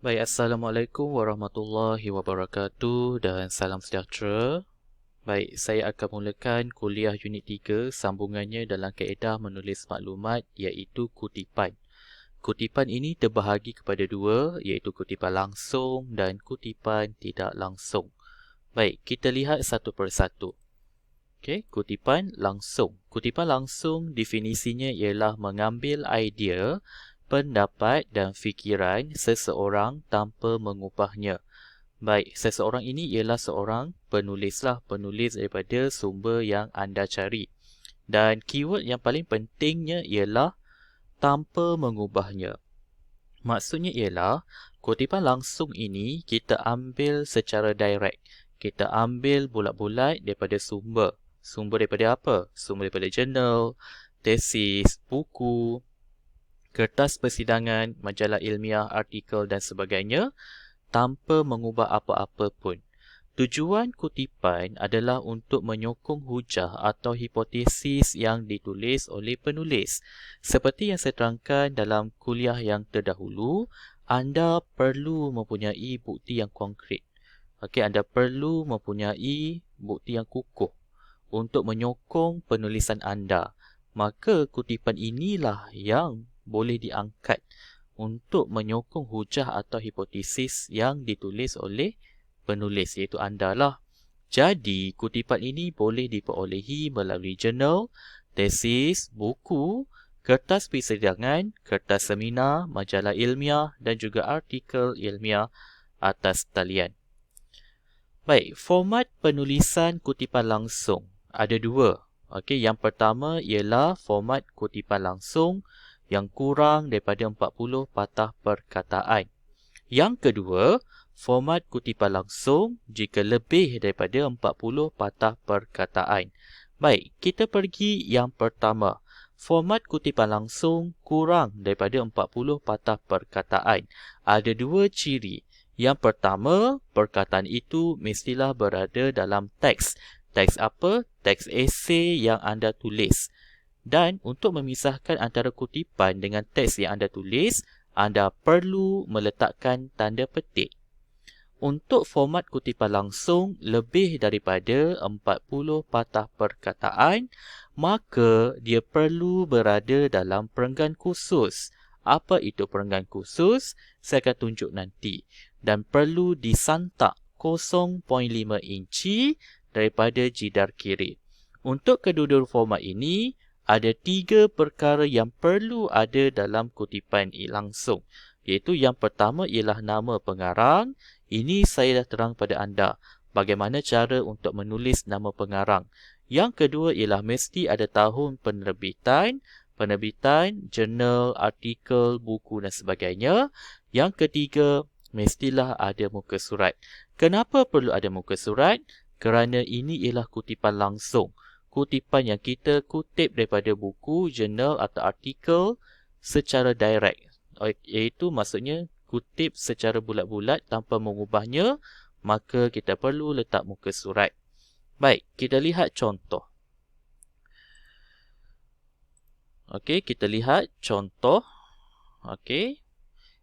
Baik, Assalamualaikum warahmatullahi wabarakatuh dan salam sejahtera. Baik, saya akan mulakan kuliah unit 3 sambungannya dalam kaedah menulis maklumat iaitu kutipan. Kutipan ini terbahagi kepada dua iaitu kutipan langsung dan kutipan tidak langsung. Baik, kita lihat satu persatu. Okey, kutipan langsung. Kutipan langsung definisinya ialah mengambil idea, pendapat dan fikiran seseorang tanpa mengubahnya. Baik, seseorang ini ialah seorang penulis daripada sumber yang anda cari. Dan keyword yang paling pentingnya ialah tanpa mengubahnya. Maksudnya ialah kutipan langsung ini kita ambil secara direct. Kita ambil bulat-bulat daripada sumber. Sumber daripada apa? Sumber daripada jurnal, tesis, buku, kertas persidangan, majalah ilmiah, artikel dan sebagainya tanpa mengubah apa-apa pun. Tujuan kutipan adalah untuk menyokong hujah atau hipotesis yang ditulis oleh penulis. Seperti yang saya terangkan dalam kuliah yang terdahulu, anda perlu mempunyai bukti yang konkret. Okey, anda perlu mempunyai bukti yang kukuh untuk menyokong penulisan anda. Maka kutipan inilah yang boleh diangkat untuk menyokong hujah atau hipotesis yang ditulis oleh penulis, iaitu anda lah. Jadi, kutipan ini boleh diperolehi melalui jurnal, tesis, buku, kertas persidangan, kertas seminar, majalah ilmiah dan juga artikel ilmiah atas talian. Baik, format penulisan kutipan langsung ada dua. Okey, yang pertama ialah format kutipan langsung yang kurang daripada 40 patah perkataan. Yang kedua, format kutipan langsung jika lebih daripada 40 patah perkataan. Baik, kita pergi yang pertama. Format kutipan langsung kurang daripada 40 patah perkataan. Ada dua ciri. Yang pertama, perkataan itu mestilah berada dalam teks. Teks apa? Teks esei yang anda tulis. Dan untuk memisahkan antara kutipan dengan teks yang anda tulis, anda perlu meletakkan tanda petik. Untuk format kutipan langsung lebih daripada 40 patah perkataan, maka dia perlu berada dalam perenggan khusus. Apa itu perenggan khusus? Saya akan tunjuk nanti. Dan perlu disantak 0.5 inci daripada jidar kiri. Untuk kedua-dua format ini, ada tiga perkara yang perlu ada dalam kutipan langsung. Iaitu yang pertama ialah nama pengarang. Ini saya dah terang pada anda bagaimana cara untuk menulis nama pengarang. Yang kedua ialah mesti ada tahun penerbitan, jurnal, artikel, buku dan sebagainya. Yang ketiga, mestilah ada muka surat. Kenapa perlu ada muka surat? Kerana ini ialah kutipan langsung. Kutipan yang kita kutip daripada buku, jurnal atau artikel secara direct. Iaitu maksudnya kutip secara bulat-bulat tanpa mengubahnya, maka kita perlu letak muka surat. Baik, kita lihat contoh. Okey, kita lihat contoh. Okey.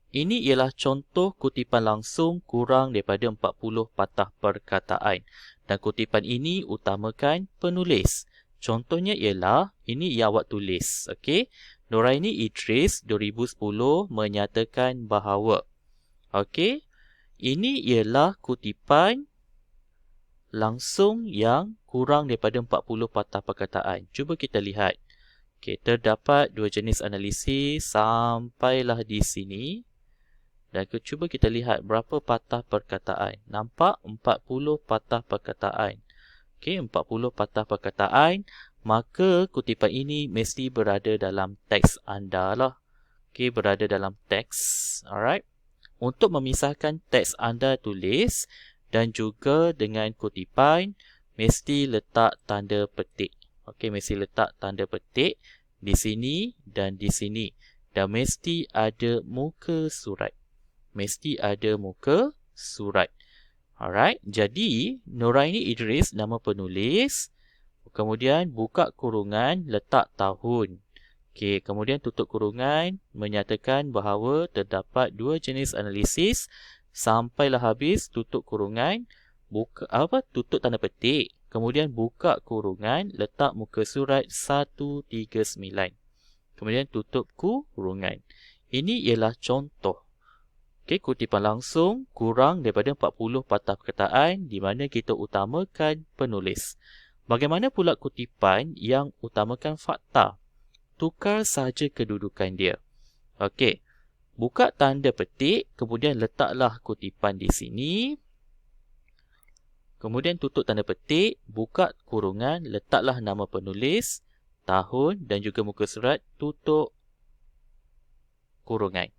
Ini ialah contoh kutipan langsung kurang daripada 40 patah perkataan. Dan kutipan ini utamakan penulis. Contohnya ialah, ini yang awak tulis. Okey. Noraini Idris 2010 menyatakan bahawa. Okey. Ini ialah kutipan langsung yang kurang daripada 40 patah perkataan. Cuba kita lihat. Okey, terdapat dua jenis analisis sampailah di sini. Dan cuba kita lihat berapa patah perkataan. Nampak 40 patah perkataan. Okey, 40 patah perkataan. Maka kutipan ini mesti berada dalam teks anda lah. Okey, berada dalam teks. Alright. Untuk memisahkan teks anda tulis dan juga dengan kutipan, mesti letak tanda petik. Okey, mesti letak tanda petik di sini dan di sini. Dan mesti ada muka surat. Mesti ada muka surat. Alright, jadi Noraini Idris nama penulis. Kemudian buka kurungan, letak tahun. Okey, kemudian tutup kurungan menyatakan bahawa terdapat dua jenis analisis. Sampailah habis, tutup kurungan, tutup tanda petik, kemudian buka kurungan, letak muka surat 139. Kemudian tutup kurungan. Ini ialah contoh. Okey, kutipan langsung kurang daripada 40 patah perkataan di mana kita utamakan penulis. Bagaimana pula kutipan yang utamakan fakta? Tukar sahaja kedudukan dia. Okey, buka tanda petik, kemudian letaklah kutipan di sini. Kemudian tutup tanda petik, buka kurungan, letaklah nama penulis, tahun dan juga muka surat, tutup kurungan.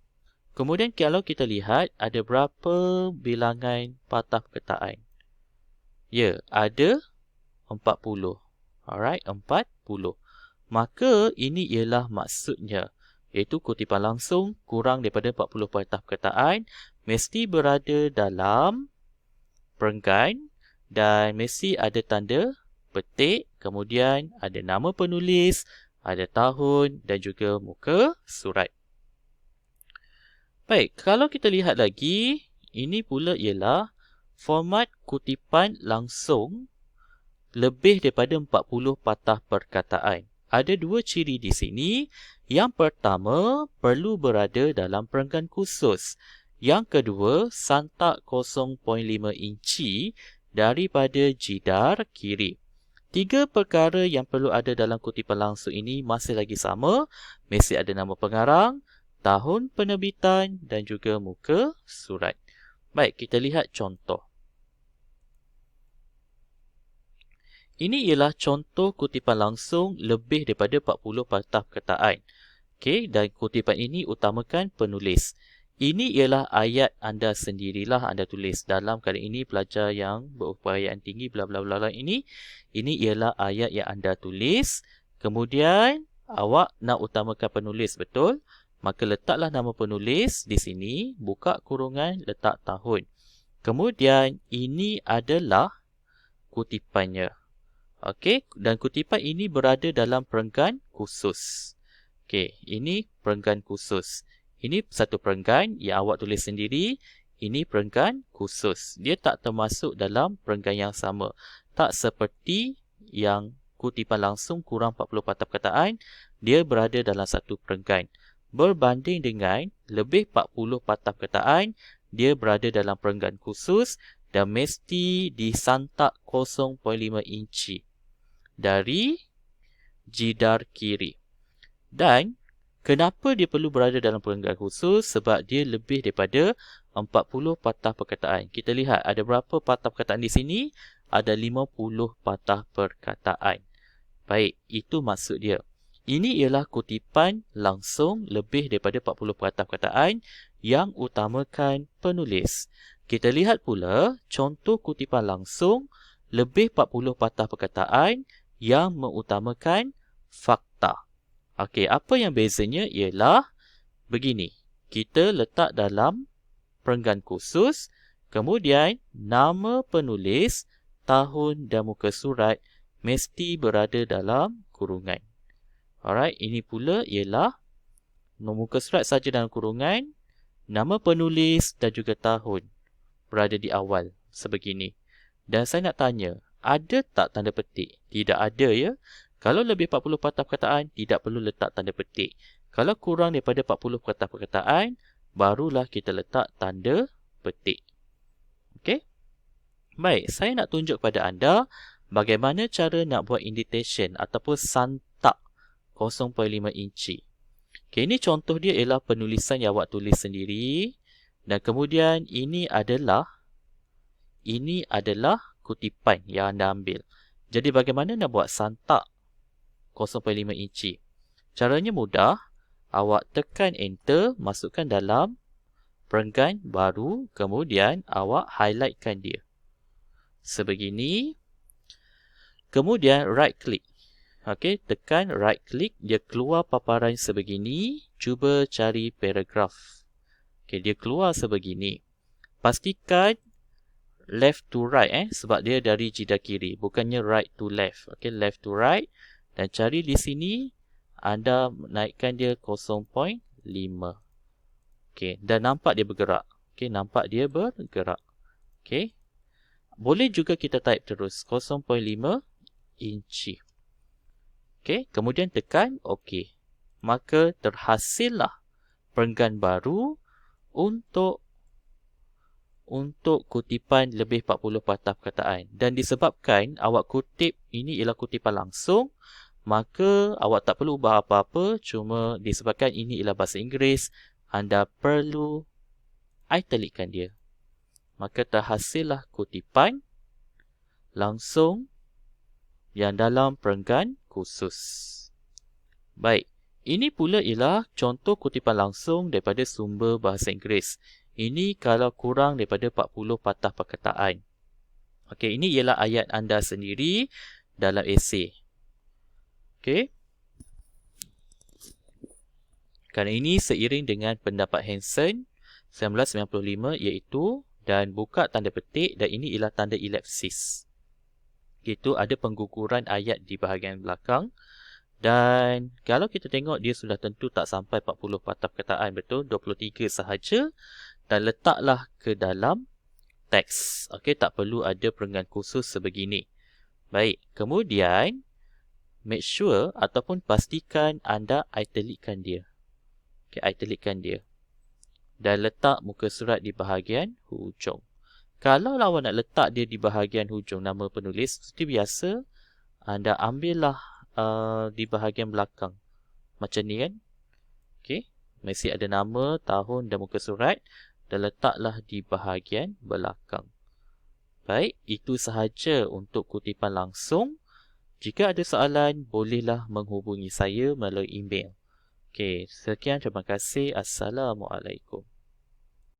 Kemudian kalau kita lihat ada berapa bilangan patah perkataan? Ya, ada 40. Alright, 40. Maka ini ialah maksudnya, iaitu kutipan langsung kurang daripada 40 patah perkataan mesti berada dalam perenggan dan mesti ada tanda petik, kemudian ada nama penulis, ada tahun dan juga muka surat. Baik, kalau kita lihat lagi, ini pula ialah format kutipan langsung lebih daripada 40 patah perkataan. Ada dua ciri di sini. Yang pertama, perlu berada dalam perenggan khusus. Yang kedua, santak 0.5 inci daripada jidar kiri. Tiga perkara yang perlu ada dalam kutipan langsung ini masih lagi sama. Mesti ada nama pengarang, tahun penerbitan dan juga muka surat. Baik, kita lihat contoh. Ini ialah contoh kutipan langsung lebih daripada 40 patah perkataan. Okey, dan kutipan ini utamakan penulis. Ini ialah ayat anda sendirilah anda tulis. Dalam kali ini pelajar yang berupayaan tinggi bla bla bla ini ialah ayat yang anda tulis. Kemudian awak nak utamakan penulis, betul? Maka letaklah nama penulis di sini, buka kurungan, letak tahun. Kemudian ini adalah kutipannya. Okey, dan kutipan ini berada dalam perenggan khusus. Okey, ini perenggan khusus. Ini satu perenggan yang awak tulis sendiri. Ini perenggan khusus. Dia tak termasuk dalam perenggan yang sama. Tak seperti yang kutipan langsung kurang 40 patah perkataan, dia berada dalam satu perenggan. Berbanding dengan lebih 40 patah perkataan, dia berada dalam perenggan khusus dan mesti disantak 0.5 inci dari jidar kiri. Dan kenapa dia perlu berada dalam perenggan khusus? Sebab dia lebih daripada 40 patah perkataan. Kita lihat ada berapa patah perkataan di sini? Ada 50 patah perkataan. Baik, itu maksud dia. Ini ialah kutipan langsung lebih daripada 40 patah perkataan yang utamakan penulis. Kita lihat pula contoh kutipan langsung lebih 40 patah perkataan yang mengutamakan fakta. Okey, apa yang bezanya ialah begini. Kita letak dalam perenggan khusus, kemudian nama penulis, tahun dan muka surat mesti berada dalam kurungan. Alright, ini pula ialah muka surat saja dalam kurungan, nama penulis dan juga tahun berada di awal sebegini. Dan saya nak tanya, ada tak tanda petik? Tidak ada ya. Kalau lebih 40 patah perkataan, tidak perlu letak tanda petik. Kalau kurang daripada 40 patah perkataan, barulah kita letak tanda petik. Okey? Baik, saya nak tunjuk kepada anda bagaimana cara nak buat indentation ataupun santak 0.5 inci. Okey, ini contoh dia ialah penulisan yang awak tulis sendiri. Dan kemudian ini adalah kutipan yang anda ambil. Jadi bagaimana nak buat santak 0.5 inci? Caranya mudah. Awak tekan enter, masukkan dalam perenggan baru, kemudian awak highlightkan dia. Sebegini. Kemudian right click. Okey, tekan right click, dia keluar paparan sebegini. Cuba cari paragraf. Okey, dia keluar sebegini. Pastikan left to right sebab dia dari jidar kiri, bukannya right to left. Okey, left to right dan cari di sini anda naikkan dia 0.5. Okey, dan nampak dia bergerak. Okey, nampak dia bergerak. Okey. Boleh juga kita type terus 0.5 inci. Okey, kemudian tekan OK. Maka terhasillah perenggan baru untuk kutipan lebih 40 patah perkataan. Dan disebabkan awak kutip ini ialah kutipan langsung, maka awak tak perlu ubah apa-apa, cuma disebabkan ini ialah bahasa Inggeris, anda perlu italickan dia. Maka terhasillah kutipan langsung yang dalam perenggan khusus. Baik, ini pula ialah contoh kutipan langsung daripada sumber bahasa Inggeris. Ini kalau kurang daripada 40 patah perkataan. Okey, ini ialah ayat anda sendiri dalam esei. Okey. Kerana ini seiring dengan pendapat Hanson 1995 iaitu dan buka tanda petik dan ini ialah tanda elipsis. Itu ada pengguguran ayat di bahagian belakang. Dan kalau kita tengok dia sudah tentu tak sampai 40 patah perkataan, betul? 23 sahaja. Dan letaklah ke dalam teks. Okey, tak perlu ada perenggan khusus sebegini. Baik, kemudian make sure ataupun pastikan anda italickan dia. Okey, italickan dia. Dan letak muka surat di bahagian hujung. Kalau awak nak letak dia di bahagian hujung nama penulis, seperti biasa, anda ambillah di bahagian belakang. Macam ni kan? Okey, mesti ada nama, tahun dan muka surat. Dan letaklah di bahagian belakang. Baik, itu sahaja untuk kutipan langsung. Jika ada soalan, bolehlah menghubungi saya melalui email. Okey, sekian, terima kasih. Assalamualaikum.